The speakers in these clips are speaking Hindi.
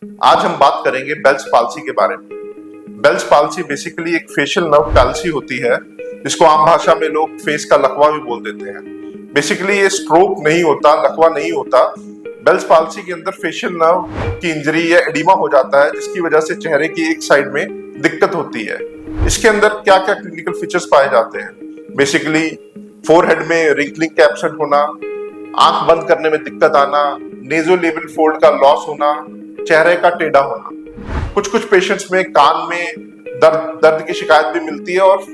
आज हम बात करेंगे बेल्स पाल्सी के बारे में। बेल्स पाल्सी बेसिकली एक फेशियल नर्व पैल्सी होती है, जिसको आम भाषा में लोग फेस का लकवा भी बोल देते हैं। बेसिकली ये स्ट्रोक नहीं होता, लकवा नहीं होता। बेल्स पाल्सी के अंदर फेशियल नर्व की इंजरी या एडिमा हो जाता है, जिसकी वजह से चेहरे की एक साइड में दिक्कत होती है। इसके अंदर क्या क्या क्लिनिकल फीचर्स पाए जाते हैं? बेसिकली फोरहेड में रिंकलिंग के एब्सेंट होना, आंख बंद करने में दिक्कत आना, नेजोलेबियल फोल्ड का लॉस होना, चेहरे का टेढ़ा होना। कुछ कुछ पेशेंट्स में कान में दर्द की शिकायत भी मिलती है और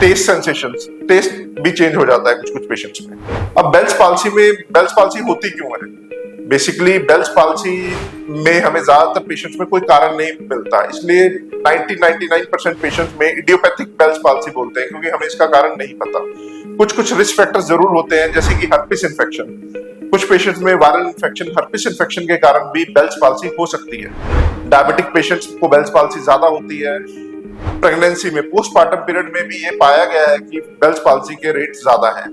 टेस्ट भी चेंज हो जाता है कुछ कुछ पेशेंट्स में। अब बेल्स पाल्सी होती क्यों है? बेसिकली बेल्स पाल्सी में हमें ज्यादातर पेशेंट्स में कोई कारण नहीं मिलता, इसलिए 99% पेशेंट्स में इडियोपैथिक बेल्स पाल्सी बोलते हैं, क्योंकि हमें इसका कारण नहीं पता। कुछ कुछ रिस्क फैक्टर्स जरूर होते हैं, जैसे कि हर्पिस इन्फेक्शन। कुछ पेशेंट्स में वायरल इन्फेक्शन, हर्पिस इन्फेक्शन के कारण भी बेल्स पाल्सी हो सकती है। डायबिटिक पेशेंट्स को बेल्स पाल्सी ज्यादा होती है। प्रेगनेंसी में, पोस्टपार्टम पीरियड में भी ये पाया गया है कि बेल्स पाल्सी के रेट ज्यादा हैं।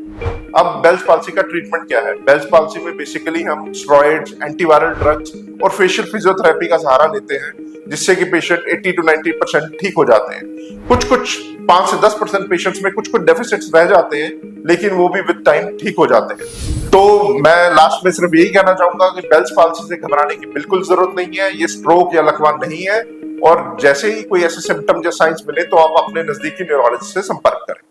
अब बेल्स पाल्सी का ट्रीटमेंट क्या है? बेल्स पाल्सी में बेसिकली हम स्टेरॉइड्स, एंटीवायरल ड्रग्स और फेशियल फिजियोथेरेपी का सहारा लेते हैं, जिससे कि पेशेंट 80 to 90% ठीक हो जाते हैं। कुछ कुछ 5 से 10% पेशेंट्स में कुछ कुछ डेफिसिट्स रह जाते हैं, लेकिन वो भी विद टाइम ठीक हो जाते हैं। तो मैं लास्ट में सिर्फ यही कहना चाहूंगा कि बेल्स पाल्सी से घबराने की बिल्कुल जरूरत नहीं है। ये स्ट्रोक या लकवा नहीं है, और जैसे ही कोई ऐसे सिम्टम या साइंस मिले तो आप अपने नजदीकी न्यूरोलॉजिस्ट से संपर्क करें।